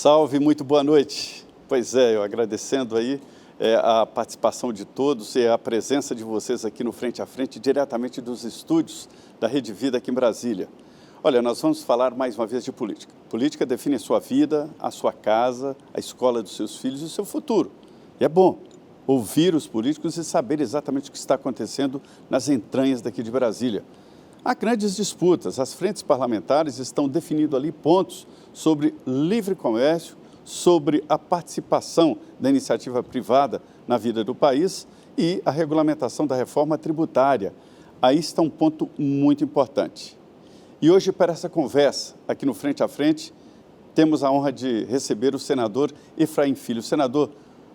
Salve, muito boa noite. Pois é, eu agradecendo aí a participação de todos e a presença de vocês aqui no Frente a Frente, diretamente dos estúdios da Rede Vida aqui em Brasília. Olha, nós vamos falar mais uma vez de política. Política define a sua vida, a sua casa, a escola dos seus filhos e o seu futuro. E é bom ouvir os políticos e saber exatamente o que está acontecendo nas entranhas daqui de Brasília. Há grandes disputas, as frentes parlamentares estão definindo ali pontos sobre livre comércio, sobre a participação da iniciativa privada na vida do país e a regulamentação da reforma tributária. Aí está um ponto muito importante. E hoje, para essa conversa, aqui no Frente a Frente, temos a honra de receber o senador Efraim Filho. Senador,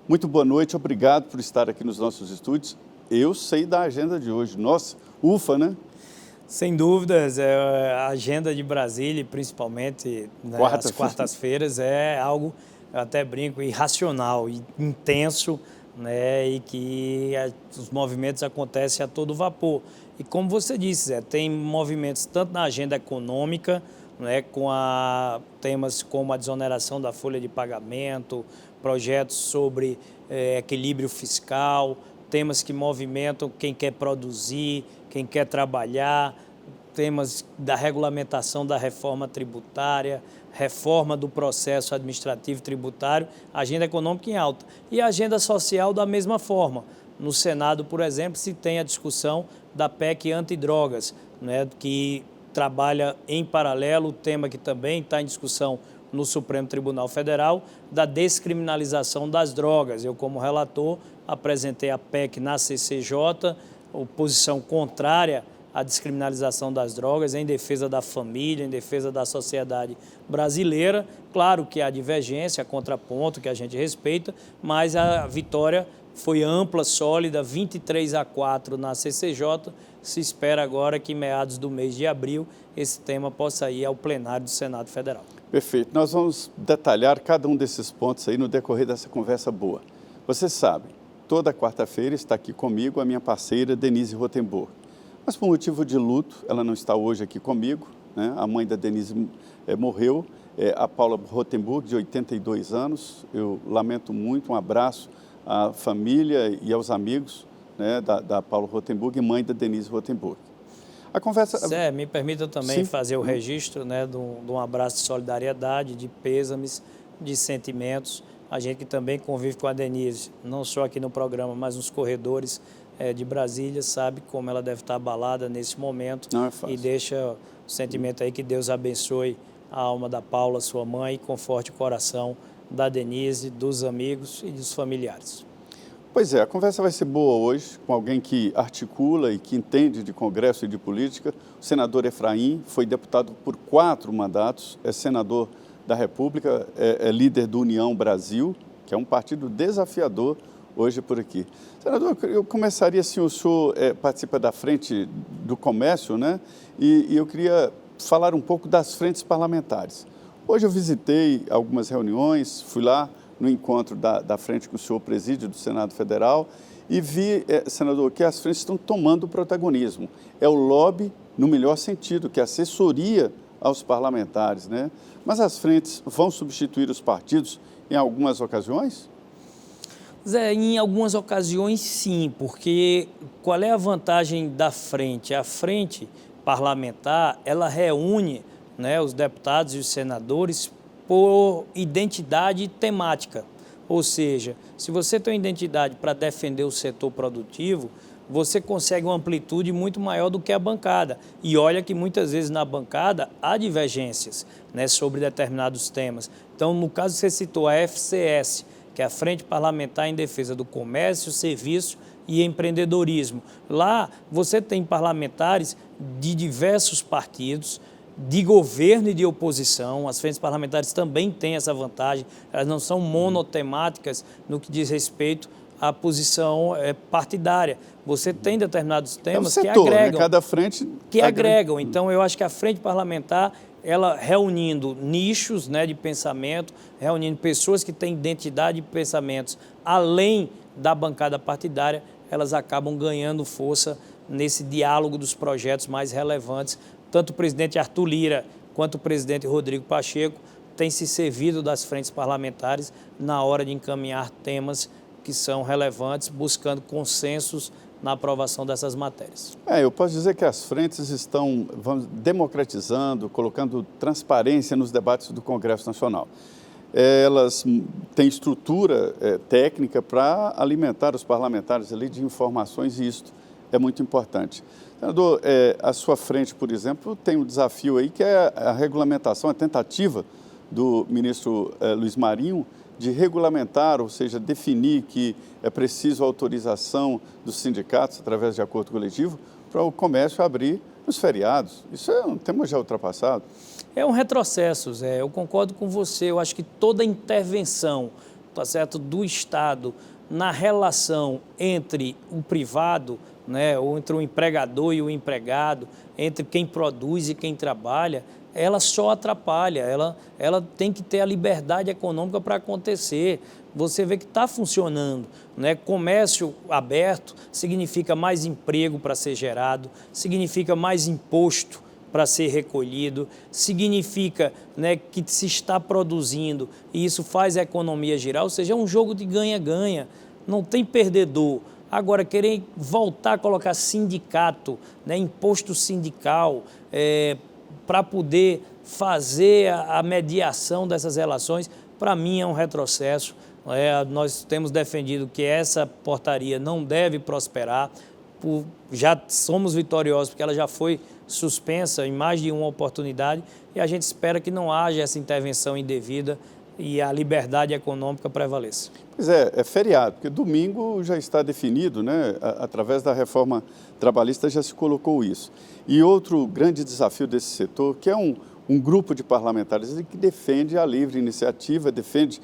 muito boa noite, obrigado por estar aqui nos nossos estúdios. Eu sei da agenda de hoje, nossa, ufa, né? Sem dúvidas, a agenda de Brasília, principalmente nas quartas-feiras, é algo, eu até brinco, irracional, intenso, né, e que os movimentos acontecem a todo vapor. E como você disse, tem movimentos tanto na agenda econômica, né, com temas como a desoneração da folha de pagamento, projetos sobre equilíbrio fiscal, temas que movimentam quem quer produzir, quem quer trabalhar, temas da regulamentação da reforma tributária, reforma do processo administrativo tributário, agenda econômica em alta. E a agenda social da mesma forma. No Senado, por exemplo, se tem a discussão da PEC antidrogas, né, que trabalha em paralelo o tema que também está em discussão no Supremo Tribunal Federal, da descriminalização das drogas. Eu, como relator, apresentei a PEC na CCJ, posição contrária à descriminalização das drogas, em defesa da família, em defesa da sociedade brasileira. Claro que há divergência, contraponto, que a gente respeita, mas a vitória foi ampla, sólida, 23-4 na CCJ. Se espera agora que, em meados do mês de abril, esse tema possa ir ao plenário do Senado Federal. Perfeito. Nós vamos detalhar cada um desses pontos aí no decorrer dessa conversa boa. Você sabe, toda quarta-feira está aqui comigo a minha parceira Denise Rotenburg. Mas por motivo de luto, ela não está hoje aqui comigo, né? A mãe da Denise morreu, a Paula Rotenburg, de 82 anos. Eu lamento muito, um abraço à família e aos amigos, né, da Paula Rotenburg, mãe da Denise Rotenburg. A conversa... me permita também fazer o registro, né, de um abraço de solidariedade, de pêsames, de sentimentos. A gente que também convive com a Denise, não só aqui no programa, mas nos corredores de Brasília, sabe como ela deve estar abalada nesse momento. Não é fácil. E deixa o sentimento aí que Deus abençoe a alma da Paula, sua mãe, e conforte o coração da Denise, dos amigos e dos familiares. Pois é, a conversa vai ser boa hoje, com alguém que articula e que entende de Congresso e de política. O senador Efraim foi deputado por 4 mandatos, é senador da República, é líder do União Brasil, que é um partido desafiador hoje por aqui. Senador, eu começaria assim, o senhor participa da Frente do Comércio, né? E eu queria falar um pouco das frentes parlamentares. Hoje eu visitei algumas reuniões, fui lá no encontro da frente que o senhor preside, do Senado Federal, e vi, senador, que as frentes estão tomando protagonismo. É o lobby no melhor sentido, que é a assessoria aos parlamentares, né? Mas as frentes vão substituir os partidos em algumas ocasiões? Zé, em algumas ocasiões sim, porque qual é a vantagem da frente? A frente parlamentar, ela reúne, né, os deputados e os senadores por identidade temática. Ou seja, se você tem uma identidade para defender o setor produtivo, você consegue uma amplitude muito maior do que a bancada. E olha que muitas vezes na bancada há divergências, né, sobre determinados temas. Então, no caso que você citou, a FCS, que é a Frente Parlamentar em Defesa do Comércio, Serviço e Empreendedorismo. Lá você tem parlamentares de diversos partidos, de governo e de oposição. As frentes parlamentares também têm essa vantagem, elas não são monotemáticas no que diz respeito à posição partidária. Você tem determinados temas setor, que agregam. Né? Cada frente que agregam. Então, eu acho que a frente parlamentar, ela reunindo nichos, né, de pensamento, reunindo pessoas que têm identidade de pensamentos além da bancada partidária, elas acabam ganhando força nesse diálogo dos projetos mais relevantes. Tanto o presidente Arthur Lira quanto o presidente Rodrigo Pacheco tem se servido das frentes parlamentares na hora de encaminhar temas que são relevantes, buscando consensos na aprovação dessas matérias. Eu posso dizer que as frentes estão democratizando, colocando transparência nos debates do Congresso Nacional. Elas têm estrutura técnica para alimentar os parlamentares ali de informações e isto é muito importante. Senador, a sua frente, por exemplo, tem um desafio aí que é a regulamentação, a tentativa do ministro Luiz Marinho de regulamentar, ou seja, definir que é preciso autorização dos sindicatos através de acordo coletivo para o comércio abrir nos feriados. Isso é um tema já ultrapassado. É um retrocesso, Zé. Eu concordo com você. Eu acho que toda intervenção, tá certo, do Estado na relação entre o privado, né, ou entre o empregador e o empregado, entre quem produz e quem trabalha, ela só atrapalha, ela tem que ter a liberdade econômica para acontecer. Você vê que está funcionando, né? Comércio aberto significa mais emprego para ser gerado, significa mais imposto para ser recolhido, significa, né, que se está produzindo e isso faz a economia girar, ou seja, é um jogo de ganha-ganha, não tem perdedor. Agora, querer voltar a colocar sindicato, né, imposto sindical, para poder fazer a mediação dessas relações, para mim é um retrocesso. Nós temos defendido que essa portaria não deve prosperar, já somos vitoriosos porque ela já foi suspensa em mais de uma oportunidade e a gente espera que não haja essa intervenção indevida e a liberdade econômica prevaleça. Pois é feriado, porque domingo já está definido, né? Através da reforma trabalhista já se colocou isso. E outro grande desafio desse setor, que é um grupo de parlamentares que defende a livre iniciativa, defende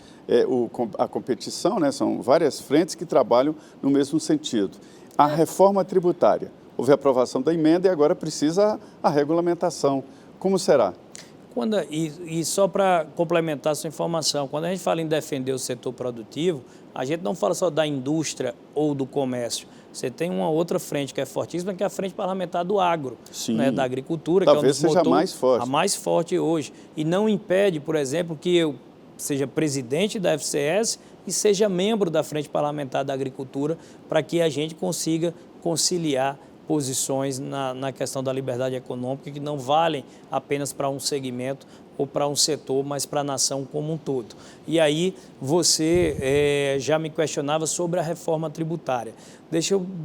a competição, né? São várias frentes que trabalham no mesmo sentido. A reforma tributária, houve a aprovação da emenda e agora precisa a regulamentação. Como será? E só para complementar a sua informação, quando a gente fala em defender o setor produtivo, a gente não fala só da indústria ou do comércio. Você tem uma outra frente que é fortíssima, que é a frente parlamentar do agro, né, da agricultura, talvez que é um dos seja mais forte. A mais forte hoje. E não impede, por exemplo, que eu seja presidente da FCS e seja membro da frente parlamentar da agricultura, para que a gente consiga conciliar posições na questão da liberdade econômica que não valem apenas para um segmento ou para um setor, mas para a nação como um todo. E aí você já me questionava sobre a reforma tributária.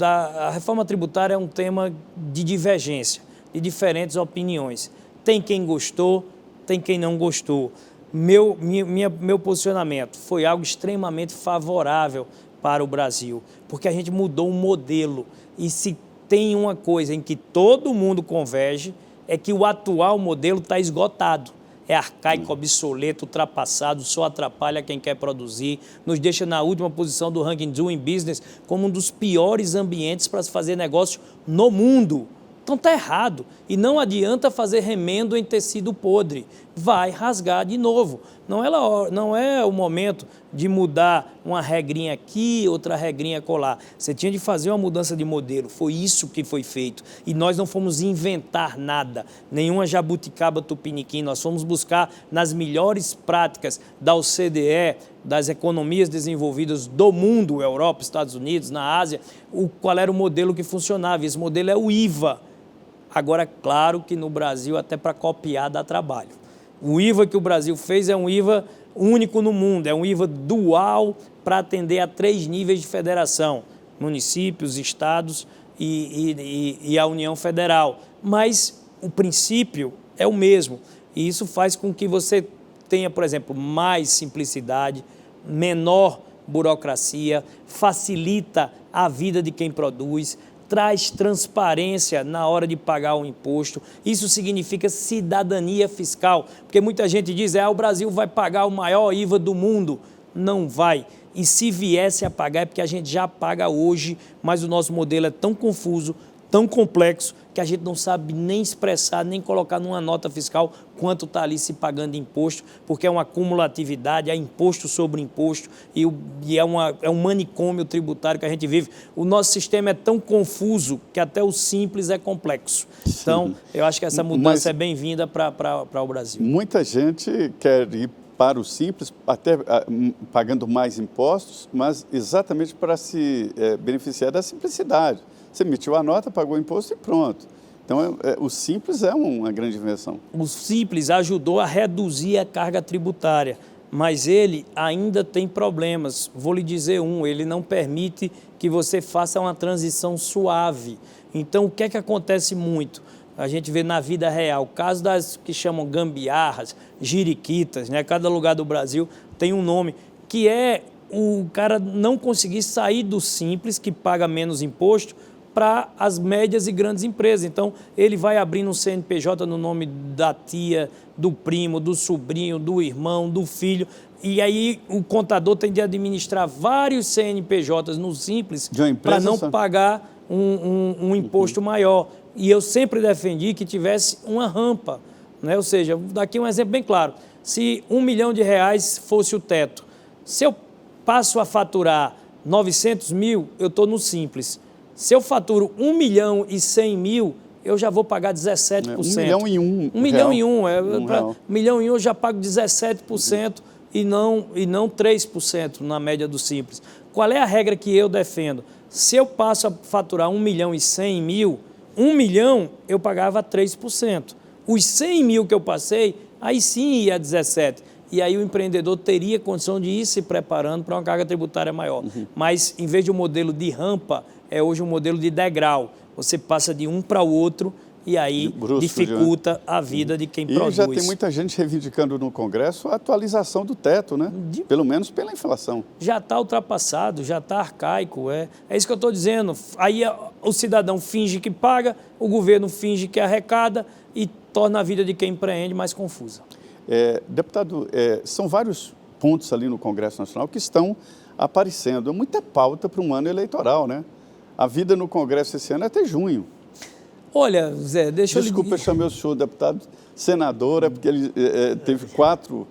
A reforma tributária é um tema de divergência, de diferentes opiniões. Tem quem gostou, tem quem não gostou. Meu posicionamento foi algo extremamente favorável para o Brasil, porque a gente mudou um modelo e se tem uma coisa em que todo mundo converge, é que o atual modelo está esgotado. É arcaico, obsoleto, ultrapassado, só atrapalha quem quer produzir, nos deixa na última posição do ranking Doing Business como um dos piores ambientes para se fazer negócio no mundo. Então está errado e não adianta fazer remendo em tecido podre, vai rasgar de novo. Não é o momento de mudar uma regrinha aqui, outra regrinha colar. Você tinha de fazer uma mudança de modelo, foi isso que foi feito. E nós não fomos inventar nada, nenhuma jabuticaba tupiniquim, nós fomos buscar nas melhores práticas da OCDE, das economias desenvolvidas do mundo, Europa, Estados Unidos, na Ásia, qual era o modelo que funcionava. Esse modelo é o IVA. Agora, claro que no Brasil, até para copiar, dá trabalho. O IVA que o Brasil fez é um IVA único no mundo, é um IVA dual para atender a 3 níveis de federação, municípios, estados e a União Federal. Mas o princípio é o mesmo e isso faz com que você tenha, por exemplo, mais simplicidade, menor burocracia, facilita a vida de quem produz, traz transparência na hora de pagar o imposto. Isso significa cidadania fiscal, porque muita gente diz, o Brasil vai pagar o maior IVA do mundo. Não vai. E se viesse a pagar é porque a gente já paga hoje, mas o nosso modelo é tão confuso, tão complexo, que a gente não sabe nem expressar, nem colocar numa nota fiscal quanto está ali se pagando imposto, porque é uma cumulatividade, é imposto sobre imposto e é um manicômio tributário que a gente vive. O nosso sistema é tão confuso que até o simples é complexo. Sim. Então, eu acho que essa mudança é bem-vinda para o Brasil. Muita gente quer ir para o Simples, até pagando mais impostos, mas exatamente para se beneficiar da simplicidade. Você emitiu a nota, pagou o imposto e pronto. Então, o Simples é uma grande invenção. O Simples ajudou a reduzir a carga tributária, mas ele ainda tem problemas. Vou lhe dizer ele não permite que você faça uma transição suave. Então, o que é que acontece muito? A gente vê na vida real, o caso das que chamam gambiarras, jiriquitas, né? Cada lugar do Brasil tem um nome, que é o cara não conseguir sair do Simples, que paga menos imposto, para as médias e grandes empresas. Então, ele vai abrindo um CNPJ no nome da tia, do primo, do sobrinho, do irmão, do filho, e aí o contador tem de administrar vários CNPJs no Simples para não pagar um imposto maior. E eu sempre defendi que tivesse uma rampa, né? Ou seja, daqui um exemplo bem claro, se R$1 milhão fosse o teto, se eu passo a faturar 900 mil, eu estou no Simples. Se eu faturo 1.100.000, eu já vou pagar 17%. 1 milhão e um. 1 milhão e um. 1 milhão e um eu já pago 17% e não 3% na média do Simples. Qual é a regra que eu defendo? Se eu passo a faturar 1.100.000, 1 milhão eu pagava 3%. Os 100 mil que eu passei, aí sim ia 17%. E aí o empreendedor teria condição de ir se preparando para uma carga tributária maior. Mas, em vez de um modelo de rampa, é hoje um modelo de degrau. Você passa de um para o outro e aí dificulta a vida de quem produz. E já tem muita gente reivindicando no Congresso a atualização do teto, né? Pelo menos pela inflação. Já está ultrapassado, já está arcaico. É isso que eu estou dizendo. Aí o cidadão finge que paga, o governo finge que arrecada e torna a vida de quem empreende mais confusa. Deputado, são vários pontos ali no Congresso Nacional que estão aparecendo. É muita pauta para um ano eleitoral, né? A vida no Congresso esse ano é até junho. Olha, Zé, Desculpa, eu chamei o senhor deputado senador, porque ele teve 4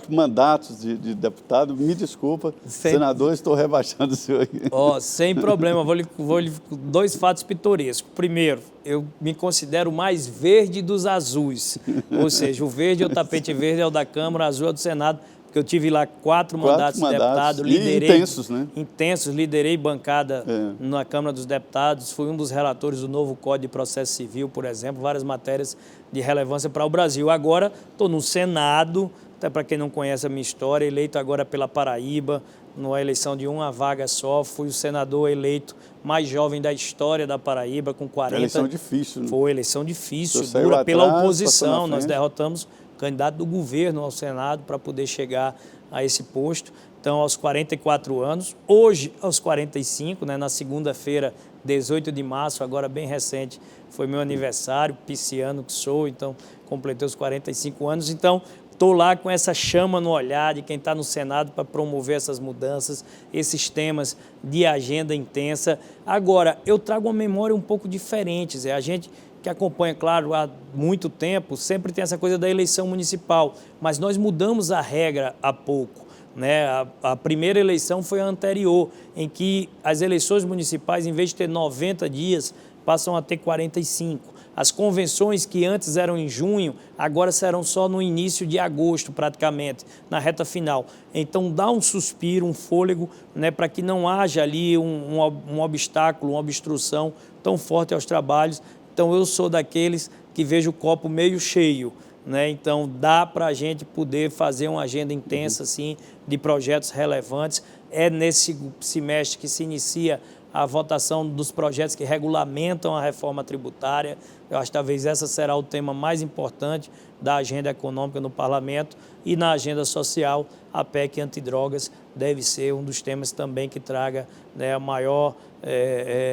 mandatos de deputado. Me desculpa, senador, estou rebaixando o senhor aqui. Sem problema, vou lhe 2 fatos pitorescos. Primeiro, eu me considero o mais verde dos azuis, ou seja, o verde é o tapete verde, é o da Câmara, o azul é o do Senado, porque eu tive lá 4 mandatos de deputado, liderei... intensos, né? Intensos, liderei bancada na Câmara dos Deputados, fui um dos relatores do novo Código de Processo Civil, por exemplo, várias matérias de relevância para o Brasil. Agora estou no Senado, até para quem não conhece a minha história, eleito agora pela Paraíba, numa eleição de uma vaga só, fui o senador eleito mais jovem da história da Paraíba, com 40... Eleição difícil, né? Foi eleição difícil, dura pela oposição, nós derrotamos candidato do governo ao Senado para poder chegar a esse posto. Então, aos 44 anos, hoje aos 45, né, na segunda-feira, 18 de março, agora bem recente, foi meu aniversário, pisciano que sou, então completei os 45 anos. Então, estou lá com essa chama no olhar de quem está no Senado para promover essas mudanças, esses temas de agenda intensa. Agora, eu trago uma memória um pouco diferente, Zé. A gente que acompanha, claro, há muito tempo, sempre tem essa coisa da eleição municipal, mas nós mudamos a regra há pouco, né? A primeira eleição foi a anterior, em que as eleições municipais, em vez de ter 90 dias, passam a ter 45. As convenções que antes eram em junho, agora serão só no início de agosto, praticamente, na reta final. Então, dá um suspiro, um fôlego, né, para que não haja ali um obstáculo, uma obstrução tão forte aos trabalhos. Então, eu sou daqueles que vejo o copo meio cheio, né? Então, dá para a gente poder fazer uma agenda intensa, assim, de projetos relevantes. É nesse semestre que se inicia a votação dos projetos que regulamentam a reforma tributária. Eu acho que talvez esse será o tema mais importante da agenda econômica no parlamento, e na agenda social, a PEC antidrogas deve ser um dos temas também que traga, né, a maior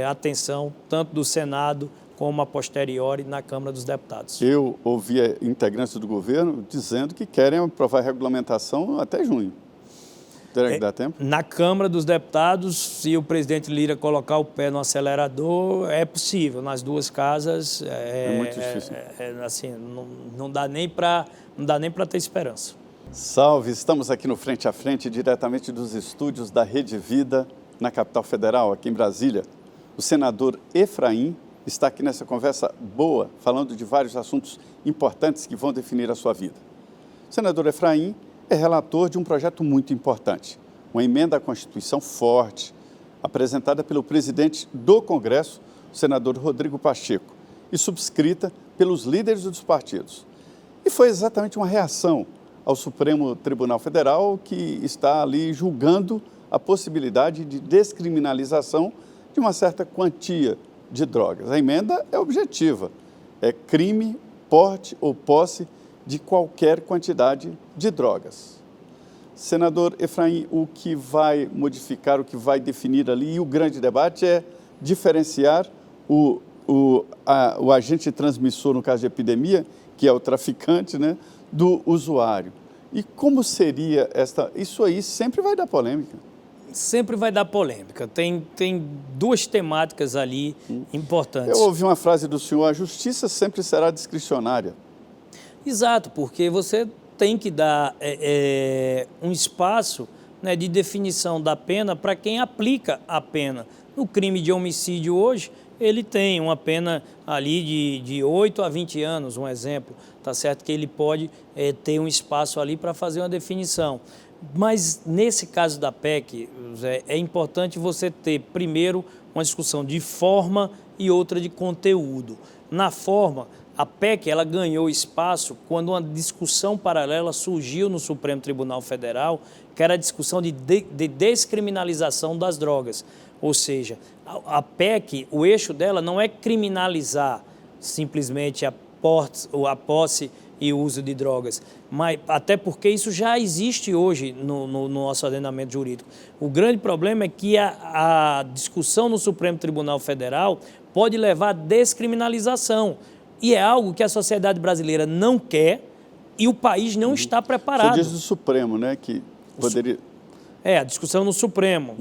atenção, tanto do Senado como a posteriori na Câmara dos Deputados. Eu ouvi integrantes do governo dizendo que querem aprovar a regulamentação até junho. Terá que dar tempo? Na Câmara dos Deputados, se o presidente Lira colocar o pé no acelerador, é possível. Nas duas casas, é muito difícil. Assim, não dá nem para ter esperança. Salve, estamos aqui no Frente a Frente, diretamente dos estúdios da Rede Vida, na capital federal, aqui em Brasília. O senador Efraim está aqui nessa conversa boa, falando de vários assuntos importantes que vão definir a sua vida. O senador Efraim é relator de um projeto muito importante, uma emenda à Constituição forte, apresentada pelo presidente do Congresso, o senador Rodrigo Pacheco, e subscrita pelos líderes dos partidos. E foi exatamente uma reação ao Supremo Tribunal Federal, que está ali julgando a possibilidade de descriminalização de uma certa quantia de drogas. A emenda é objetiva, é crime, porte ou posse de qualquer quantidade de drogas. Senador Efraim, o que vai modificar, o que vai definir ali, e o grande debate é diferenciar o agente transmissor, no caso de epidemia, que é o traficante, né, do usuário. E como seria isso aí sempre vai dar polêmica. Sempre vai dar polêmica. Tem duas temáticas ali importantes. Eu ouvi uma frase do senhor: a justiça sempre será discricionária. Exato, porque você tem que dar um espaço, né, de definição da pena para quem aplica a pena. No crime de homicídio hoje, ele tem uma pena ali de 8 a 20 anos, um exemplo. Tá certo que ele pode ter um espaço ali para fazer uma definição. Mas nesse caso da PEC, Zé, é importante você ter primeiro uma discussão de forma e outra de conteúdo. Na forma, a PEC ela ganhou espaço quando uma discussão paralela surgiu no Supremo Tribunal Federal, que era a discussão de descriminalização das drogas. Ou seja, a PEC, o eixo dela não é criminalizar simplesmente a posse e o uso de drogas, mas até porque isso já existe hoje no nosso ordenamento jurídico. O grande problema é que a discussão no Supremo Tribunal Federal pode levar à descriminalização, e é algo que a sociedade brasileira não quer e o país não está preparado. Você diz do Supremo, né, que poderia... A discussão no Supremo.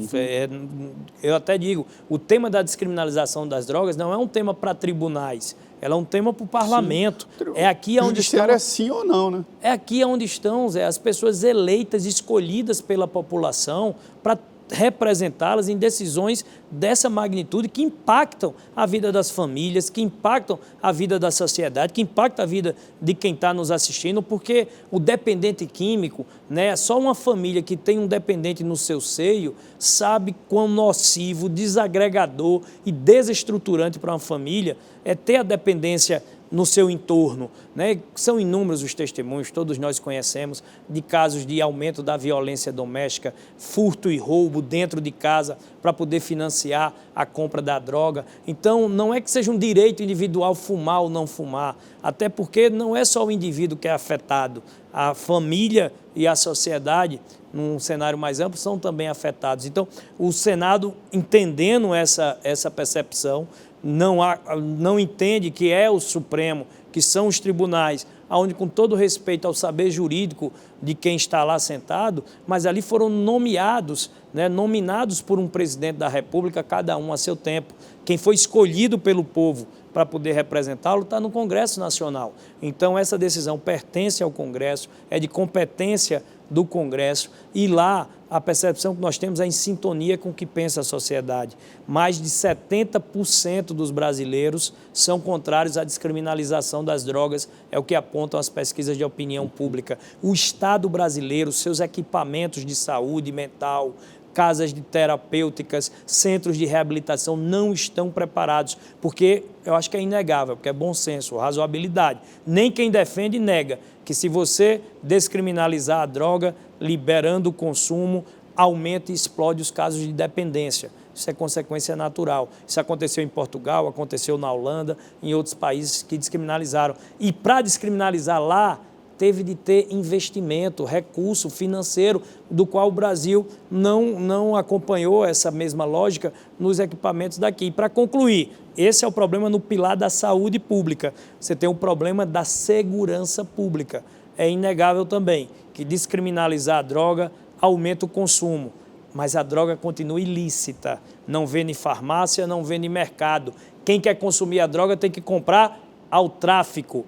Eu até digo, o tema da descriminalização das drogas não é um tema para tribunais, ela é um tema para o parlamento. Sim. É aqui onde judiciário é sim ou não, né? É aqui onde estão, Zé, as pessoas eleitas, escolhidas pela população para representá-las em decisões dessa magnitude que impactam a vida das famílias, que impactam a vida da sociedade, que impactam a vida de quem está nos assistindo, porque o dependente químico, né, só uma família que tem um dependente no seu seio sabe quão nocivo, desagregador e desestruturante para uma família é ter a dependência no seu entorno, né? São inúmeros os testemunhos, todos nós conhecemos, de casos de aumento da violência doméstica, furto e roubo dentro de casa para poder financiar a compra da droga. Então, não é que seja um direito individual fumar ou não fumar, até porque não é só o indivíduo que é afetado, a família e a sociedade, num cenário mais amplo, são também afetados. Então, o Senado, entendendo essa percepção, não entende que é o Supremo, que são os tribunais, onde, com todo respeito ao saber jurídico de quem está lá sentado, mas ali foram nomeados, né, nominados por um presidente da República, cada um a seu tempo. Quem foi escolhido pelo povo para poder representá-lo está no Congresso Nacional. Então, essa decisão pertence ao Congresso, é de competência do Congresso, e lá a percepção que nós temos é em sintonia com o que pensa a sociedade. Mais de 70% dos brasileiros são contrários à descriminalização das drogas, é o que apontam as pesquisas de opinião pública. O Estado brasileiro, seus equipamentos de saúde mental, casas de terapêuticas, centros de reabilitação não estão preparados, porque eu acho que é inegável, porque é bom senso, razoabilidade. Nem quem defende nega que se você descriminalizar a droga, liberando o consumo, aumenta e explode os casos de dependência. Isso é consequência natural. Isso aconteceu em Portugal, aconteceu na Holanda, em outros países que descriminalizaram. E para descriminalizar lá, teve de ter investimento, recurso financeiro, do qual o Brasil não acompanhou essa mesma lógica nos equipamentos daqui. E para concluir, esse é o problema no pilar da saúde pública. Você tem o problema da segurança pública. É inegável também que descriminalizar a droga aumenta o consumo, mas a droga continua ilícita. Não vende em farmácia, não vende em mercado. Quem quer consumir a droga tem que comprar ao tráfico.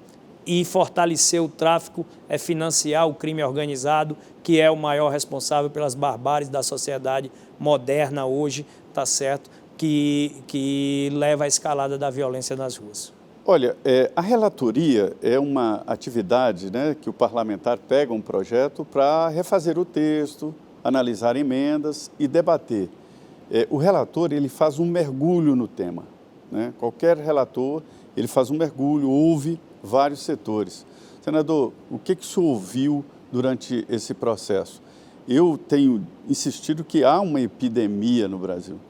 E fortalecer o tráfico é financiar o crime organizado, que é o maior responsável pelas barbáries da sociedade moderna hoje, tá certo? Que leva à escalada da violência nas ruas. Olha, a relatoria é uma atividade, né, que o parlamentar pega um projeto para refazer o texto, analisar emendas e debater. O relator, ele faz um mergulho no tema, né? Qualquer relator, ele faz um mergulho, ouve vários setores. Senador, o que o senhor ouviu durante esse processo? Eu tenho insistido que há uma epidemia no Brasil.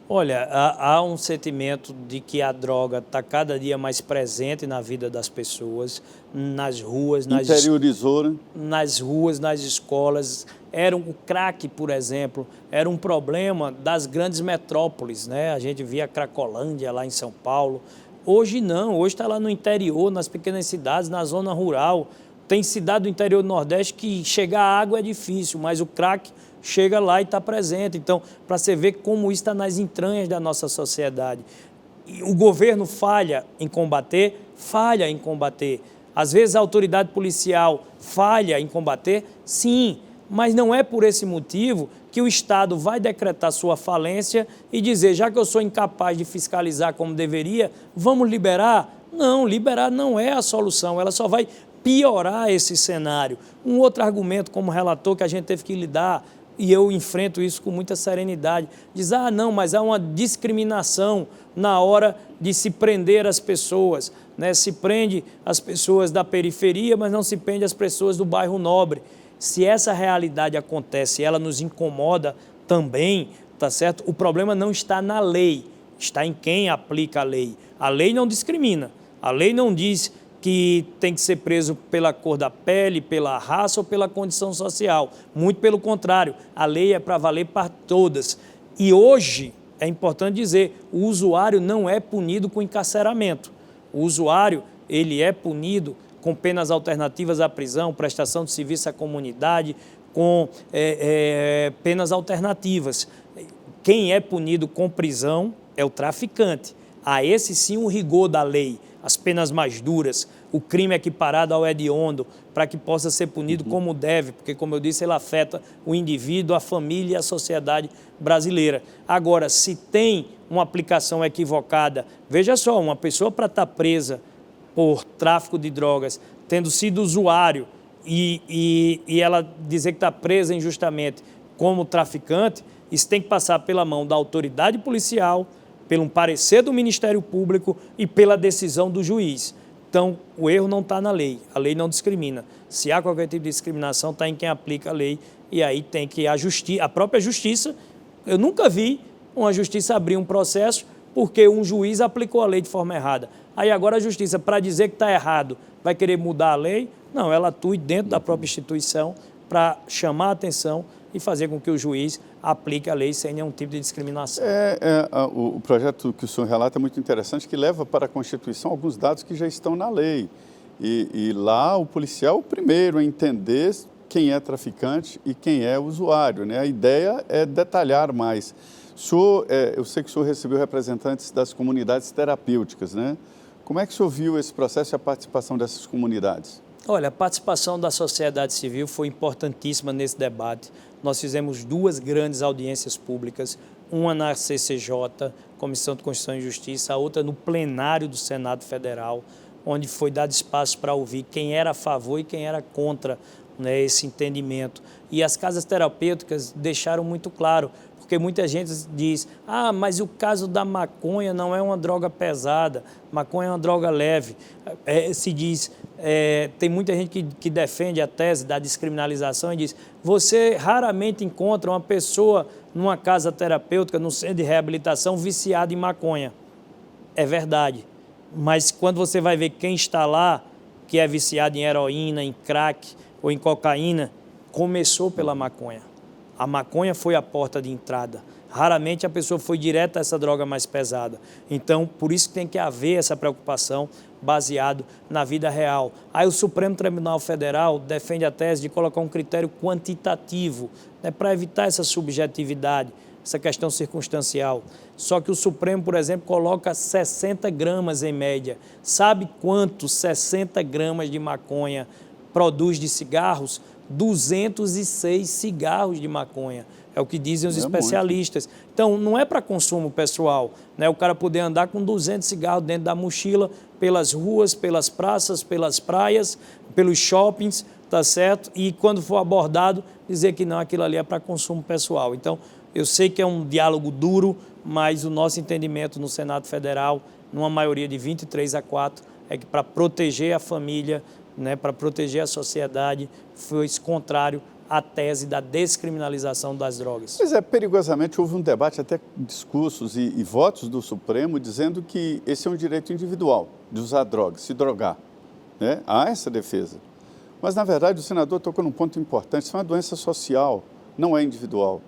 Olha, há um sentimento de que a droga está cada dia mais presente na vida das pessoas, nas ruas, interiorizou, né? Nas ruas, nas escolas. O crack, por exemplo, era um problema das grandes metrópoles, né? A gente via Cracolândia lá em São Paulo. Hoje não, hoje está lá no interior, nas pequenas cidades, na zona rural. Tem cidade do interior do Nordeste que chegar à água é difícil, mas o crack chega lá e está presente. Então, para você ver como isso está nas entranhas da nossa sociedade. E o governo falha em combater? Falha em combater. Às vezes a autoridade policial falha em combater? Sim, mas não é por esse motivo que o Estado vai decretar sua falência e dizer, já que eu sou incapaz de fiscalizar como deveria, vamos liberar? Não, liberar não é a solução, ela só vai piorar esse cenário. Um outro argumento como relator que a gente teve que lidar, e eu enfrento isso com muita serenidade, diz, não, mas há uma discriminação na hora de se prender as pessoas, né? Se prende as pessoas da periferia, mas não se prende as pessoas do bairro nobre. Se essa realidade acontece, ela nos incomoda também, tá certo? O problema não está na lei, está em quem aplica a lei. A lei não discrimina, a lei não diz que tem que ser preso pela cor da pele, pela raça ou pela condição social. Muito pelo contrário, a lei é para valer para todas. E hoje, é importante dizer, o usuário não é punido com encarceramento. O usuário, ele é punido com penas alternativas à prisão, prestação de serviço à comunidade, com penas alternativas. Quem é punido com prisão é o traficante. A esse sim o rigor da lei, as penas mais duras, o crime equiparado ao hediondo, para que possa ser punido como deve, porque, como eu disse, ele afeta o indivíduo, a família e a sociedade brasileira. Agora, se tem uma aplicação equivocada, veja só, uma pessoa para estar presa por tráfico de drogas, tendo sido usuário e ela dizer que está presa injustamente como traficante, isso tem que passar pela mão da autoridade policial, pelo parecer do Ministério Público e pela decisão do juiz. Então, o erro não está na lei, a lei não discrimina. Se há qualquer tipo de discriminação, está em quem aplica a lei, e aí tem que a própria justiça. Eu nunca vi uma justiça abrir um processo porque um juiz aplicou a lei de forma errada. Aí agora a justiça, para dizer que está errado, vai querer mudar a lei? Não, ela atua dentro da própria instituição para chamar a atenção e fazer com que o juiz aplique a lei sem nenhum tipo de discriminação. O projeto que o senhor relata é muito interessante, que leva para a Constituição alguns dados que já estão na lei. E lá o policial é o primeiro a entender quem é traficante e quem é usuário, né? A ideia é detalhar mais. Eu sei que o senhor recebeu representantes das comunidades terapêuticas, né? Como é que o senhor viu esse processo e a participação dessas comunidades? Olha, a participação da sociedade civil foi importantíssima nesse debate. Nós fizemos 2 grandes audiências públicas, uma na CCJ, Comissão de Constituição e Justiça, a outra no plenário do Senado Federal, onde foi dado espaço para ouvir quem era a favor e quem era contra, né, esse entendimento. E as casas terapêuticas deixaram muito claro, porque muita gente diz, mas o caso da maconha não é uma droga pesada, maconha é uma droga leve. Tem muita gente que defende a tese da descriminalização e diz, você raramente encontra uma pessoa numa casa terapêutica, num centro de reabilitação, viciada em maconha. É verdade, mas quando você vai ver quem está lá, que é viciado em heroína, em crack ou em cocaína, começou pela maconha. A maconha foi a porta de entrada. Raramente a pessoa foi direto a essa droga mais pesada. Então, por isso que tem que haver essa preocupação baseado na vida real. Aí o Supremo Tribunal Federal defende a tese de colocar um critério quantitativo, né, para evitar essa subjetividade, essa questão circunstancial. Só que o Supremo, por exemplo, coloca 60 gramas em média. Sabe quanto 60 gramas de maconha produz de cigarros? 206 cigarros de maconha. é o que dizem os especialistas. Então, não é para consumo pessoal, né? O cara poder andar com 200 cigarros dentro da mochila, pelas ruas, pelas praças, pelas praias, pelos shoppings, tá certo? E quando for abordado, dizer que não, aquilo ali é para consumo pessoal. Então, eu sei que é um diálogo duro, mas o nosso entendimento no Senado Federal, numa maioria de 23-4, é que para proteger a família, né, para proteger a sociedade, foi contrário à tese da descriminalização das drogas. Pois é, perigosamente houve um debate, até discursos e votos do Supremo dizendo que esse é um direito individual, de usar drogas, se drogar, né? Há essa defesa. Mas, na verdade, o senador tocou num ponto importante, isso é uma doença social, não é individual.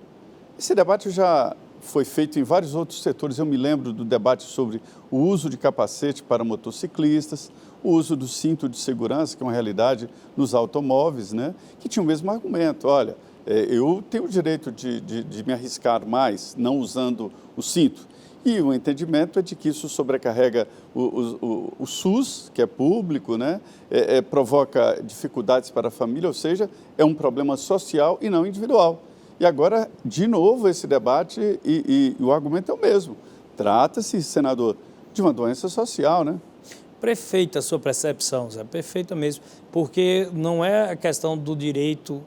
Esse debate já foi feito em vários outros setores. Eu me lembro do debate sobre o uso de capacete para motociclistas, o uso do cinto de segurança, que é uma realidade nos automóveis, né? Que tinha o mesmo argumento. Olha, eu tenho o direito de me arriscar mais não usando o cinto. E o entendimento é de que isso sobrecarrega o SUS, que é público, né? Provoca dificuldades para a família, ou seja, é um problema social e não individual. E agora, de novo, esse debate e o argumento é o mesmo. Trata-se, senador, de uma doença social, né? Perfeita a sua percepção, Zé, perfeita mesmo, porque não é a questão do direito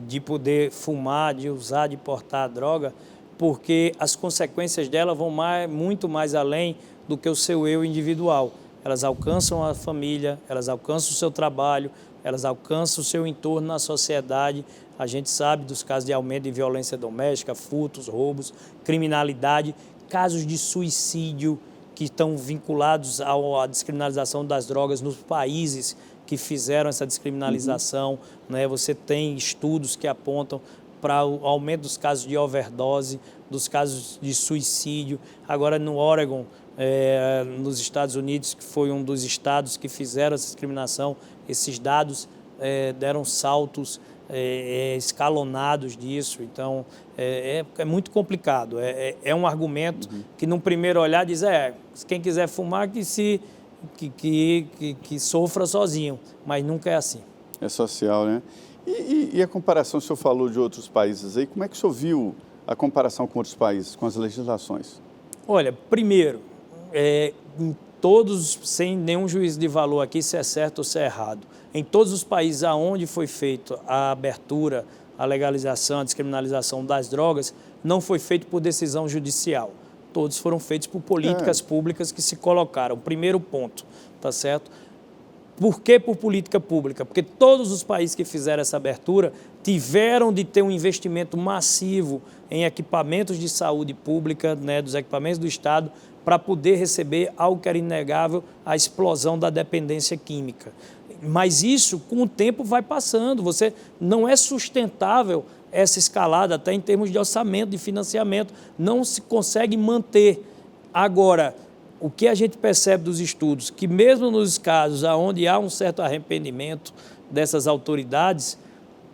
de poder fumar, de usar, de portar droga, porque as consequências dela vão muito mais além do que o seu eu individual. Elas alcançam a família, elas alcançam o seu trabalho, elas alcançam o seu entorno na sociedade. A gente sabe dos casos de aumento de violência doméstica, furtos, roubos, criminalidade, casos de suicídio que estão vinculados à descriminalização das drogas nos países que fizeram essa descriminalização. Né? Você tem estudos que apontam para o aumento dos casos de overdose, dos casos de suicídio. Agora, no Oregon, nos Estados Unidos, que foi um dos estados que fizeram essa discriminação, esses dados deram saltos escalonados disso. Então, é muito complicado. É um argumento que, num primeiro olhar, diz, quem quiser fumar, que sofra sozinho. Mas nunca é assim. É social, né? E a comparação, o senhor falou de outros países aí, como é que o senhor viu a comparação com outros países, com as legislações? Olha, primeiro, em todos, sem nenhum juízo de valor aqui, se é certo ou se é errado, em todos os países onde foi feita a abertura, a legalização, a descriminalização das drogas, não foi feito por decisão judicial. Todos foram feitos por políticas públicas que se colocaram. Primeiro ponto, tá certo? Por que por política pública? Porque todos os países que fizeram essa abertura tiveram de ter um investimento massivo em equipamentos de saúde pública, né, dos equipamentos do Estado, para poder receber algo que era inegável, a explosão da dependência química. Mas isso, com o tempo, vai passando. Você não é sustentável essa escalada, até em termos de orçamento, de financiamento, não se consegue manter. Agora, o que a gente percebe dos estudos, que mesmo nos casos onde há um certo arrependimento dessas autoridades,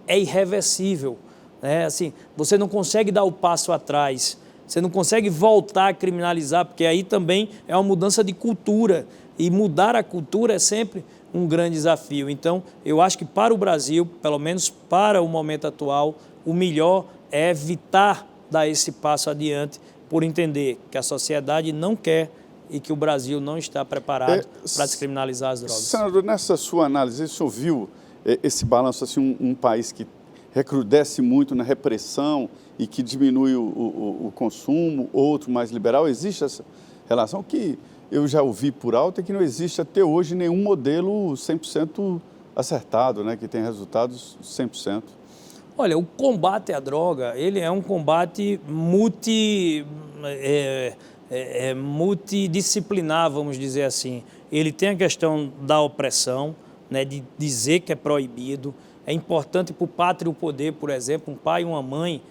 é irreversível, né? Assim, você não consegue dar o passo atrás, você não consegue voltar a criminalizar, porque aí também é uma mudança de cultura, e mudar a cultura é sempre um grande desafio. Então, eu acho que para o Brasil, pelo menos para o momento atual, o melhor é evitar dar esse passo adiante, por entender que a sociedade não quer e que o Brasil não está preparado para descriminalizar as drogas. Senador, nessa sua análise, o senhor viu esse balanço, assim, um país que recrudesce muito na repressão e que diminui o consumo, outro mais liberal? Existe essa relação? O que eu já ouvi por alto é que não existe até hoje nenhum modelo 100% acertado, né, que tem resultados 100%. Olha, o combate à droga, ele é um combate multidisciplinar, vamos dizer assim. Ele tem a questão da opressão, né, de dizer que é proibido. É importante para o pátrio poder, por exemplo, um pai e uma mãe,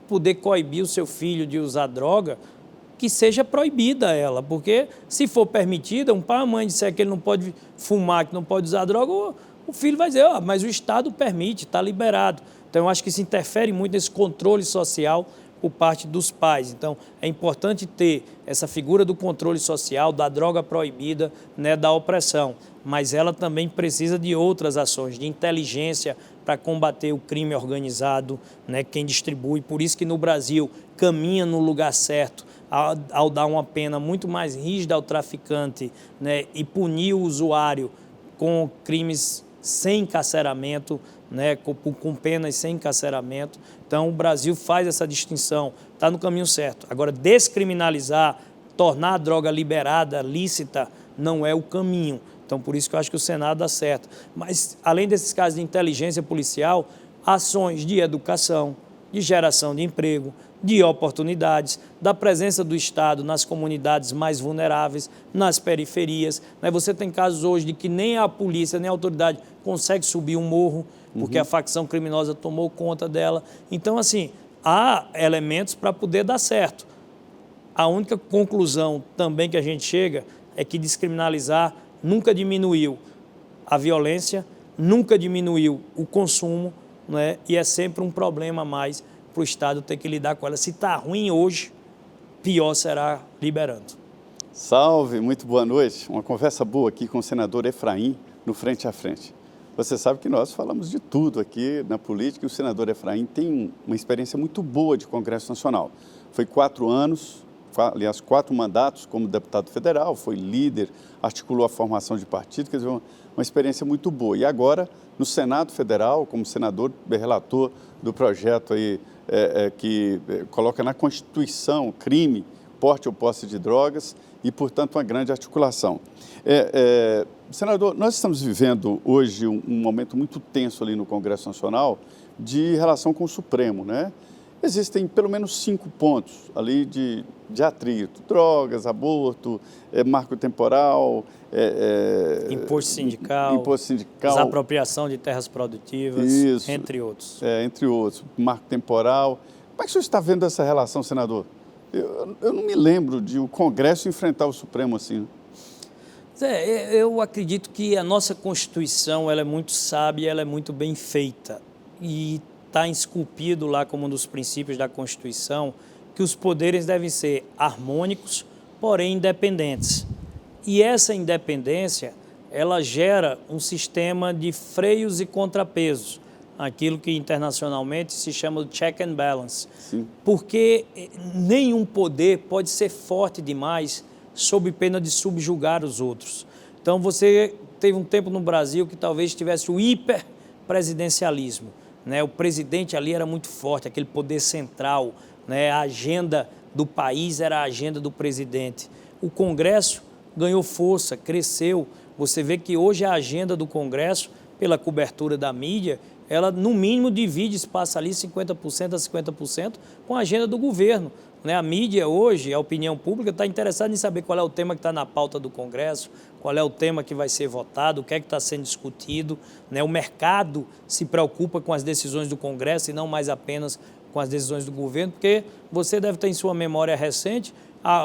poder coibir o seu filho de usar droga, que seja proibida ela, porque se for permitida, um pai e uma mãe disser que ele não pode fumar, que não pode usar droga, o filho vai dizer, mas o Estado permite, está liberado. Então, eu acho que isso interfere muito nesse controle social por parte dos pais. Então, é importante ter essa figura do controle social, da droga proibida, né, da opressão, mas ela também precisa de outras ações, de inteligência para combater o crime organizado, né, quem distribui. Por isso que no Brasil caminha no lugar certo ao dar uma pena muito mais rígida ao traficante, né, e punir o usuário com crimes sem encarceramento, né, com penas sem encarceramento. Então, o Brasil faz essa distinção, está no caminho certo. Agora, descriminalizar, tornar a droga liberada, lícita, não é o caminho. Então, por isso que eu acho que o Senado dá certo. Mas, além desses casos de inteligência policial, ações de educação, de geração de emprego, de oportunidades, da presença do Estado nas comunidades mais vulneráveis, nas periferias. Você tem casos hoje de que nem a polícia, nem a autoridade consegue subir um morro, porque a facção criminosa tomou conta dela. Então, assim, há elementos para poder dar certo. A única conclusão também que a gente chega é que descriminalizar nunca diminuiu a violência, nunca diminuiu o consumo, né? E é sempre um problema a mais para o Estado ter que lidar com ela. Se está ruim hoje, pior será liberando. Salve, muito boa noite. Uma conversa boa aqui com o senador Efraim, no Frente a Frente. Você sabe que nós falamos de tudo aqui na política e o senador Efraim tem uma experiência muito boa de Congresso Nacional. Foi 4 anos, aliás, 4 mandatos como deputado federal, foi líder, articulou a formação de partido, quer dizer, uma experiência muito boa. E agora, no Senado Federal, como senador, relator do projeto aí, que coloca na Constituição crime, porte ou posse de drogas e, portanto, uma grande articulação. Senador, nós estamos vivendo hoje um momento muito tenso ali no Congresso Nacional de relação com o Supremo, né? Existem pelo menos 5 pontos ali de atrito: drogas, aborto, marco temporal, imposto sindical, desapropriação de terras produtivas, isso, entre outros. Entre outros, marco temporal. Como é que o senhor está vendo essa relação, senador? Eu não me lembro de o Congresso enfrentar o Supremo assim. Eu acredito que a nossa Constituição ela é muito sábia, ela é muito bem feita. E está esculpido lá como um dos princípios da Constituição que os poderes devem ser harmônicos, porém independentes. E essa independência, ela gera um sistema de freios e contrapesos, aquilo que internacionalmente se chama de check and balance. Sim. Porque nenhum poder pode ser forte demais sob pena de subjugar os outros. Então, você teve um tempo no Brasil que talvez tivesse o hiperpresidencialismo, né? O presidente ali era muito forte, aquele poder central, né? A agenda do país era a agenda do presidente. O Congresso ganhou força, cresceu. Você vê que hoje a agenda do Congresso, pela cobertura da mídia, ela no mínimo divide espaço ali 50% a 50% com a agenda do governo. A mídia hoje, a opinião pública, está interessada em saber qual é o tema que está na pauta do Congresso, qual é o tema que vai ser votado, o que é que está sendo discutido. O mercado se preocupa com as decisões do Congresso e não mais apenas com as decisões do governo, porque você deve ter em sua memória recente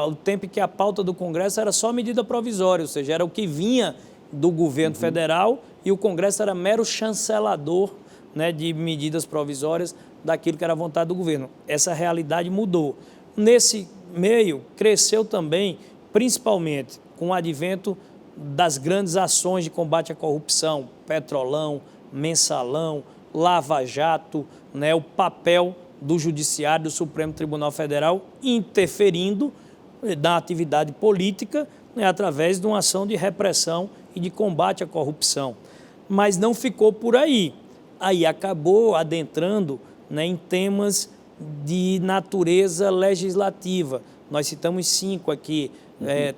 o tempo em que a pauta do Congresso era só medida provisória, ou seja, era o que vinha do governo federal e o Congresso era mero chancelador, né, de medidas provisórias daquilo que era a vontade do governo. Essa realidade mudou. Nesse meio, cresceu também, principalmente com o advento das grandes ações de combate à corrupção, Petrolão, Mensalão, Lava Jato, né, o papel do Judiciário, do Supremo Tribunal Federal, interferindo na atividade política, né, através de uma ação de repressão e de combate à corrupção. Mas não ficou por aí. Aí acabou adentrando, né, em temas de natureza legislativa. Nós citamos 5 aqui,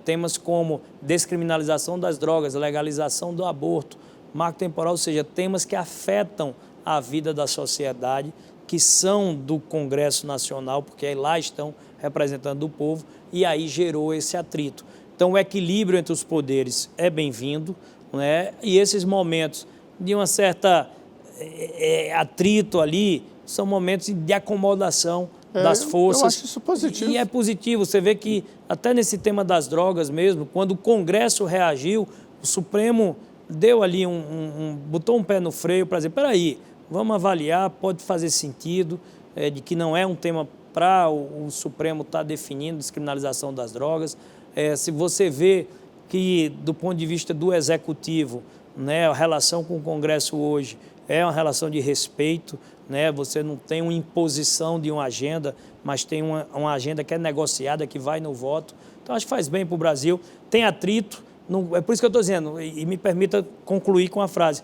temas como descriminalização das drogas, legalização do aborto, marco temporal, ou seja, temas que afetam a vida da sociedade, que são do Congresso Nacional, porque aí lá estão representando o povo, e aí gerou esse atrito. Então, o equilíbrio entre os poderes é bem-vindo, né? E esses momentos de uma certa atrito ali, são momentos de acomodação das forças. Eu acho isso positivo. E é positivo. Você vê que até nesse tema das drogas mesmo, quando o Congresso reagiu, o Supremo deu ali botou um pé no freio para dizer, peraí, vamos avaliar, pode fazer sentido, de que não é um tema para o Supremo estar definindo descriminalização das drogas. Se você vê que, do ponto de vista do Executivo, né, a relação com o Congresso hoje, é uma relação de respeito, né? Você não tem uma imposição de uma agenda, mas tem uma agenda que é negociada, que vai no voto. Então, acho que faz bem para o Brasil. Tem atrito, não, é por isso que eu estou dizendo, e me permita concluir com a frase.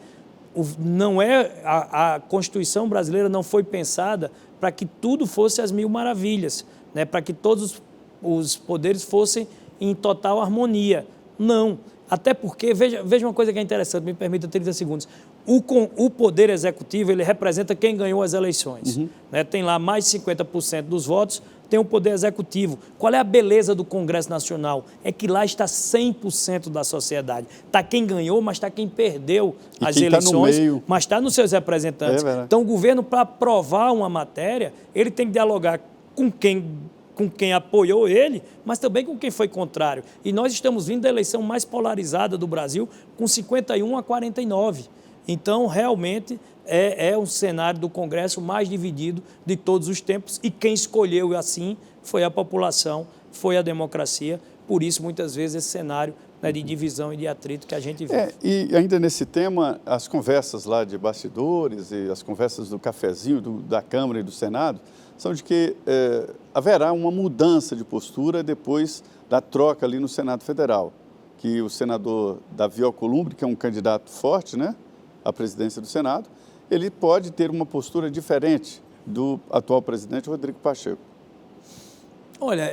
A Constituição brasileira não foi pensada para que tudo fosse às mil maravilhas, né? Para que todos os poderes fossem em total harmonia. Não. Até porque, veja uma coisa que é interessante, me permita 30 segundos. O Poder Executivo, ele representa quem ganhou as eleições. Né? Tem lá mais de 50% dos votos, tem o Poder Executivo. Qual é a beleza do Congresso Nacional? É que lá está 100% da sociedade. Está quem ganhou, mas está quem perdeu as eleições, mas está nos seus representantes. Então, o governo, para aprovar uma matéria, ele tem que dialogar com quem apoiou ele, mas também com quem foi contrário. E nós estamos vindo da eleição mais polarizada do Brasil, com 51 a 49. Então, realmente, é um cenário do Congresso mais dividido de todos os tempos, e quem escolheu assim foi a população, foi a democracia. Por isso, muitas vezes, esse cenário, né, de divisão e de atrito que a gente vive. E ainda nesse tema, as conversas lá de bastidores e as conversas do cafezinho da Câmara e do Senado são de que haverá uma mudança de postura depois da troca ali no Senado Federal, que o senador Davi Alcolumbre, que é um candidato forte, né, à presidência do Senado, ele pode ter uma postura diferente do atual presidente Rodrigo Pacheco. Olha,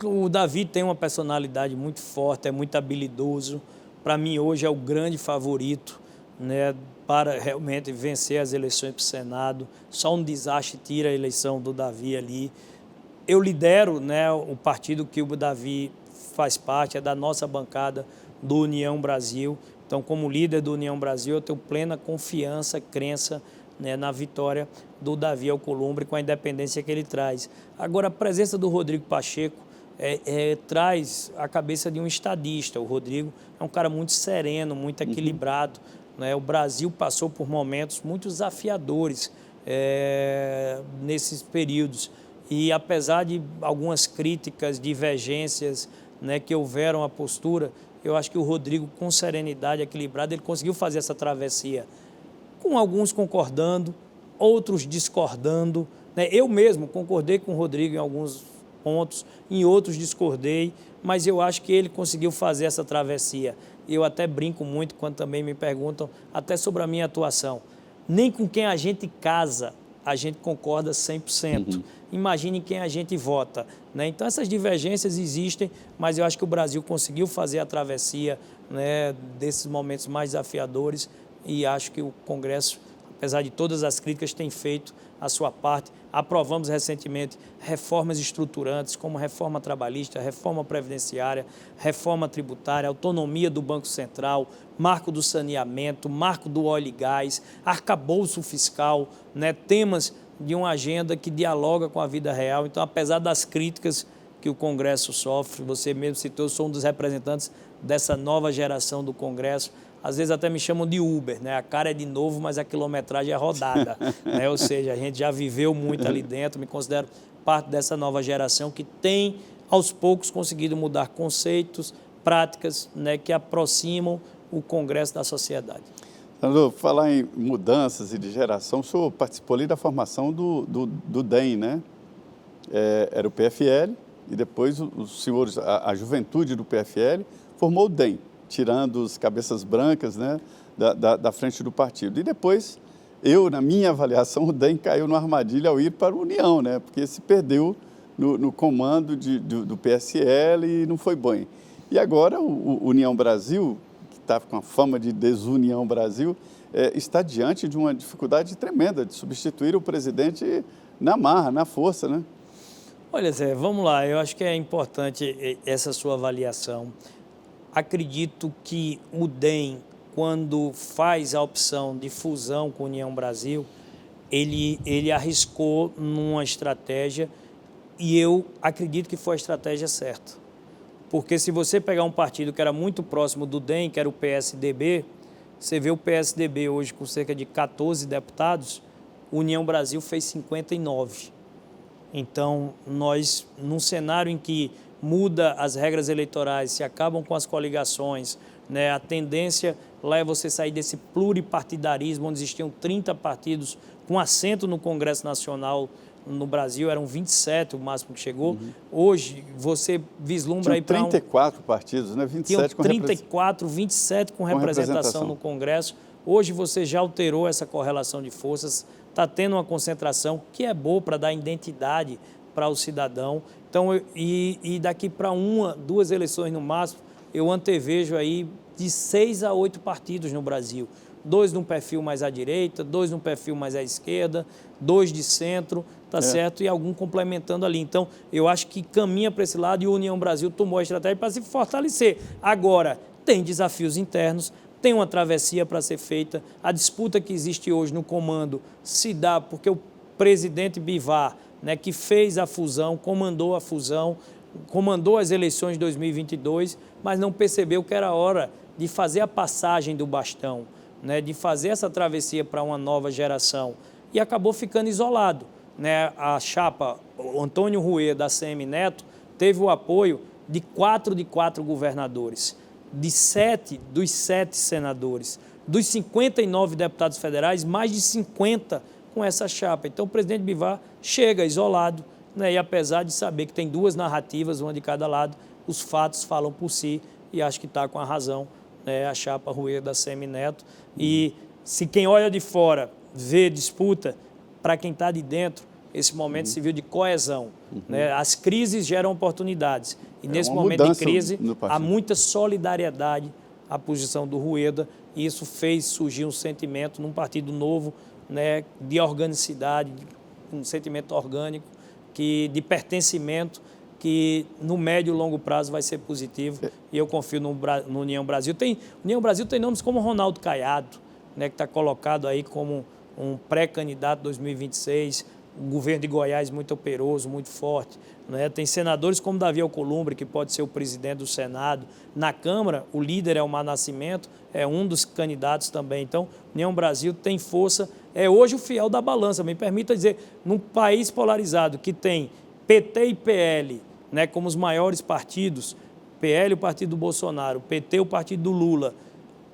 o Davi tem uma personalidade muito forte, é muito habilidoso. Para mim, hoje, é o grande favorito, né, para realmente vencer as eleições para o Senado. Só um desastre tira a eleição do Davi ali. Eu lidero, né, o partido que o Davi faz parte, é da nossa bancada do União Brasil. Então, como líder do União Brasil, eu tenho plena confiança, crença, né, na vitória do Davi Alcolumbre com a independência que ele traz. Agora, a presença do Rodrigo Pacheco traz a cabeça de um estadista. O Rodrigo é um cara muito sereno, muito equilibrado, né? O Brasil passou por momentos muito desafiadores nesses períodos. E apesar de algumas críticas, divergências, né, que houveram à postura, eu acho que o Rodrigo, com serenidade, equilibrado, ele conseguiu fazer essa travessia, com alguns concordando, outros discordando, né? Eu mesmo concordei com o Rodrigo em alguns pontos, em outros discordei, mas eu acho que ele conseguiu fazer essa travessia. Eu até brinco muito quando também me perguntam até sobre a minha atuação. Nem com quem a gente casa a gente concorda 100%. Imagine quem a gente vota, né? Então, essas divergências existem, mas eu acho que o Brasil conseguiu fazer a travessia, né, desses momentos mais desafiadores, e acho que o Congresso, apesar de todas as críticas, tem feito a sua parte. Aprovamos recentemente reformas estruturantes, como reforma trabalhista, reforma previdenciária, reforma tributária, autonomia do Banco Central, marco do saneamento, marco do óleo e gás, arcabouço fiscal, né, temas de uma agenda que dialoga com a vida real. Então, apesar das críticas que o Congresso sofre, você mesmo citou, eu sou um dos representantes dessa nova geração do Congresso. Às vezes até me chamam de Uber, né? A cara é de novo, mas a quilometragem é rodada, né? Ou seja, a gente já viveu muito ali dentro, me considero parte dessa nova geração que tem, aos poucos, conseguido mudar conceitos, práticas, né, que aproximam o Congresso da sociedade. Senador, falar em mudanças e de geração, o senhor participou ali da formação do DEM, né? Era o PFL, e depois os senhores, a juventude do PFL formou o DEM, tirando os cabeças brancas, né, da frente do partido. E depois, na minha avaliação, o DEM caiu numa armadilha ao ir para a União, né, porque se perdeu no comando do PSL e não foi bem. E agora o União Brasil, que está com a fama de desunião Brasil, está diante de uma dificuldade tremenda de substituir o presidente na marra, na força, né? Olha, Zé, vamos lá. Eu acho que é importante essa sua avaliação. Acredito que o DEM, quando faz a opção de fusão com a União Brasil, ele arriscou numa estratégia, e eu acredito que foi a estratégia certa. Porque se você pegar um partido que era muito próximo do DEM, que era o PSDB, você vê o PSDB hoje com cerca de 14 deputados, a União Brasil fez 59. Então, nós, num cenário em que muda as regras eleitorais, se acabam com as coligações, né, a tendência lá é você sair desse pluripartidarismo, onde existiam 30 partidos com assento no Congresso Nacional. No Brasil eram 27, o máximo que chegou. Hoje, você vislumbra aí para 34 partidos, né? 27 com 34, 27 com representação no Congresso. Hoje você já alterou essa correlação de forças, está tendo uma concentração que é boa para dar identidade para o cidadão. Então, e daqui para 1, 2 eleições no máximo, eu antevejo aí de 6 a 8 partidos no Brasil. 2 num perfil mais à direita, 2 num perfil mais à esquerda, 2 de centro, tá certo? E algum complementando ali. Então, eu acho que caminha para esse lado e a União Brasil tomou a estratégia para se fortalecer. Agora, tem desafios internos, tem uma travessia para ser feita. A disputa que existe hoje no comando se dá porque o presidente Bivar, né, que fez a fusão, comandou a fusão, comandou as eleições de 2022, mas não percebeu que era hora de fazer a passagem do bastão, né, de fazer essa travessia para uma nova geração. E acabou ficando isolado. Né? A chapa, o Antônio Rueda, da ACM Neto, teve o apoio de 4 governadores, de 7 dos 7 senadores, dos 59 deputados federais, mais de 50 com essa chapa. Então, o presidente Bivar chega isolado, né? E apesar de saber que tem 2 narrativas, uma de cada lado, os fatos falam por si e acho que está com a razão, né? A chapa Rueda da ACM Neto. E se quem olha de fora vê disputa, para quem está de dentro, esse momento se viu de coesão. Né? As crises geram oportunidades. E nesse momento de crise, há muita solidariedade à posição do Rueda. E isso fez surgir um sentimento num partido novo, né, de organicidade, um sentimento orgânico, de pertencimento, que no médio e longo prazo vai ser positivo. E eu confio no União Brasil. União Brasil tem nomes como Ronaldo Caiado, né, que está colocado aí como um pré-candidato 2026, um governo de Goiás muito operoso, muito forte. Né? Tem senadores como Davi Alcolumbre, que pode ser o presidente do Senado. Na Câmara, o líder é o Mar Nascimento, é um dos candidatos também. Então, União Brasil tem força, é hoje o fiel da balança. Me permita dizer, num país polarizado que tem PT e PL, né, como os maiores partidos, PL o partido do Bolsonaro, PT o partido do Lula,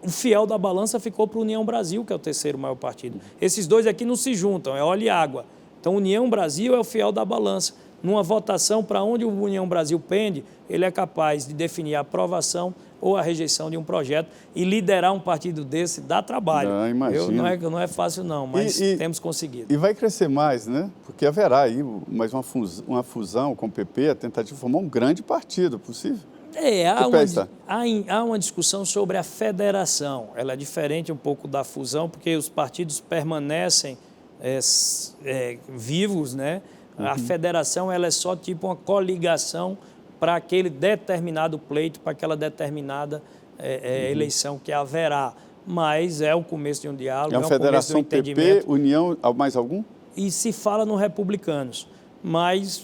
o fiel da balança ficou para a União Brasil, que é o 3º maior partido. Esses dois aqui não se juntam, é óleo e água. Então, União Brasil é o fiel da balança. Numa votação, para onde o União Brasil pende, ele é capaz de definir a aprovação ou a rejeição de um projeto e liderar um partido desse dá trabalho. Não é fácil não, mas temos conseguido. E vai crescer mais, né? Porque haverá aí mais uma fusão com o PP, a tentativa de formar um grande partido possível. Há uma discussão sobre a federação. Ela é diferente um pouco da fusão, porque os partidos permanecem vivos, né? A federação ela é só tipo uma coligação para aquele determinado pleito, para aquela determinada eleição que haverá. Mas é o começo de um diálogo, é uma federação PP, União, mais algum? E se fala no Republicanos, mas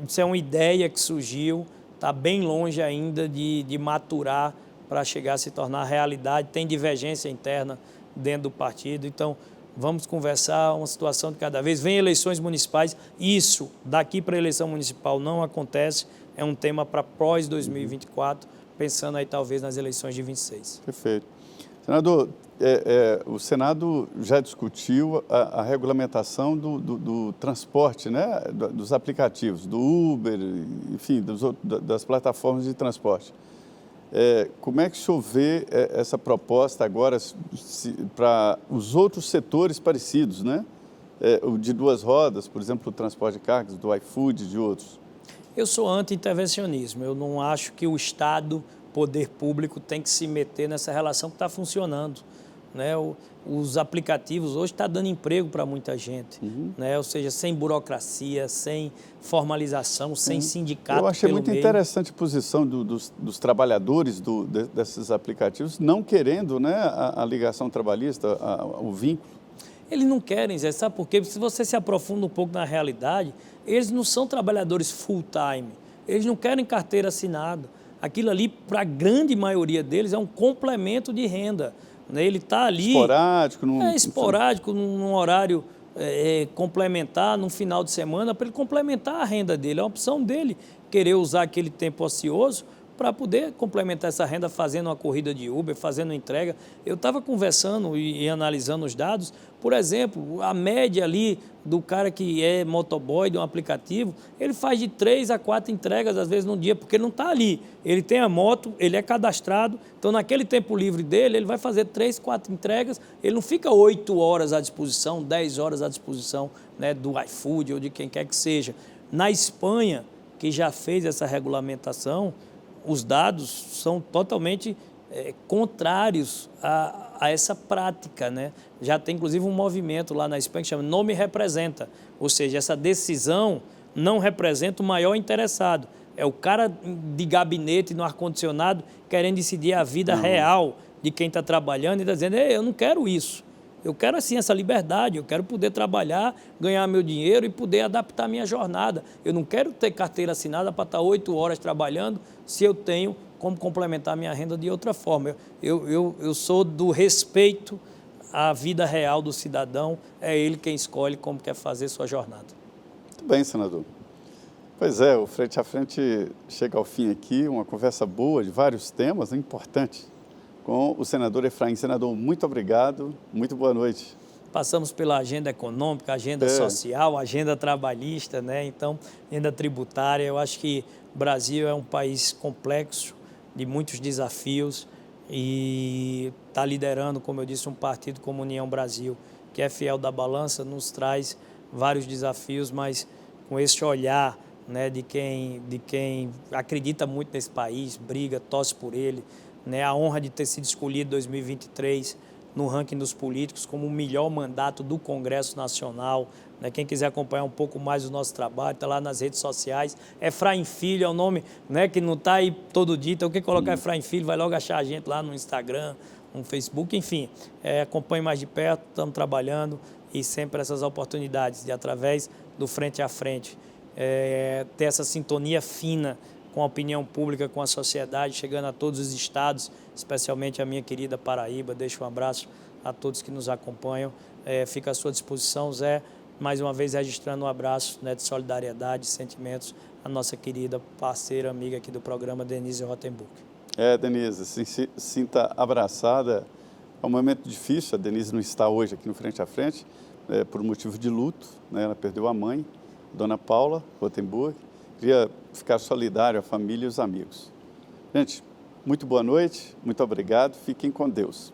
isso é uma ideia que surgiu, está bem longe ainda de maturar para chegar a se tornar realidade. Tem divergência interna dentro do partido, então vamos conversar uma situação de cada vez. Vem eleições municipais, isso daqui para a eleição municipal não acontece, é um tema para pós-2024, pensando aí talvez nas eleições de 26. Perfeito. Senador, o Senado já discutiu a regulamentação do transporte, né? Dos aplicativos, do Uber, enfim, das plataformas de transporte. Como é que o senhor vê essa proposta agora para os outros setores parecidos, né? O de 2 rodas, por exemplo, o transporte de cargas, do iFood e de outros? Eu sou anti-intervencionismo. Eu não acho que o Estado, poder público, tem que se meter nessa relação que está funcionando. Né? Os aplicativos hoje estão dando emprego para muita gente, né? Ou seja, sem burocracia, sem formalização, sem sindicato. Eu achei muito interessante a posição dos trabalhadores desses aplicativos, não querendo, né, a ligação trabalhista, o vínculo. Eles não querem, Zé, sabe por quê? Porque se você se aprofunda um pouco na realidade, eles não são trabalhadores full-time, eles não querem carteira assinada. Aquilo ali, para a grande maioria deles, é um complemento de renda. Ele está ali... Esporádico. Esporádico, num horário complementar, num final de semana, para ele complementar a renda dele. É uma opção dele querer usar aquele tempo ocioso para poder complementar essa renda fazendo uma corrida de Uber, fazendo entrega. Eu estava conversando e analisando os dados, por exemplo, a média ali do cara que é motoboy de um aplicativo, ele faz de 3 a 4 entregas às vezes no dia, porque ele não está ali. Ele tem a moto, ele é cadastrado, então naquele tempo livre dele, ele vai fazer 3, 4 entregas, ele não fica 8 horas à disposição, 10 horas à disposição, né, do iFood ou de quem quer que seja. Na Espanha, que já fez essa regulamentação, os dados são totalmente contrários a essa prática, né? Já tem, inclusive, um movimento lá na Espanha que chama Não Me Representa, ou seja, essa decisão não representa o maior interessado. É o cara de gabinete no ar-condicionado querendo decidir a vida real de quem está trabalhando e está dizendo, eu não quero isso. Eu quero, assim, essa liberdade, eu quero poder trabalhar, ganhar meu dinheiro e poder adaptar a minha jornada. Eu não quero ter carteira assinada para estar 8 horas trabalhando se eu tenho como complementar a minha renda de outra forma. Eu sou do respeito à vida real do cidadão, é ele quem escolhe como quer fazer sua jornada. Muito bem, senador. Pois é, o Frente a Frente chega ao fim aqui, uma conversa boa de vários temas importantes com o senador Efraim. Senador, muito obrigado, muito boa noite. Passamos pela agenda econômica, agenda social, agenda trabalhista, né? Então, agenda tributária. Eu acho que o Brasil é um país complexo, de muitos desafios, e está liderando, como eu disse, um partido como União Brasil, que é fiel da balança, nos traz vários desafios, mas com esse olhar, né, de quem acredita muito nesse país, briga, torce por ele, né, a honra de ter sido escolhido em 2023 no ranking dos políticos como o melhor mandato do Congresso Nacional. Né? Quem quiser acompanhar um pouco mais do nosso trabalho, está lá nas redes sociais. Efraim Filho é o nome, né, que não está aí todo dia, então quem colocar Efraim Filho vai logo achar a gente lá no Instagram, no Facebook, enfim. Acompanhe mais de perto, estamos trabalhando e sempre essas oportunidades de, através do Frente a Frente, ter essa sintonia fina com a opinião pública, com a sociedade, chegando a todos os estados, especialmente a minha querida Paraíba. Deixo um abraço a todos que nos acompanham. Fica à sua disposição, Zé, mais uma vez registrando um abraço, né, de solidariedade, de sentimentos, à nossa querida parceira, amiga aqui do programa, Denise Rothenburg. Denise, se sinta abraçada. É um momento difícil, a Denise não está hoje aqui no Frente a Frente, por motivo de luto, né? Ela perdeu a mãe, Dona Paula Rothenburg. Queria ficar solidário à família e aos amigos. Gente, muito boa noite, muito obrigado, fiquem com Deus.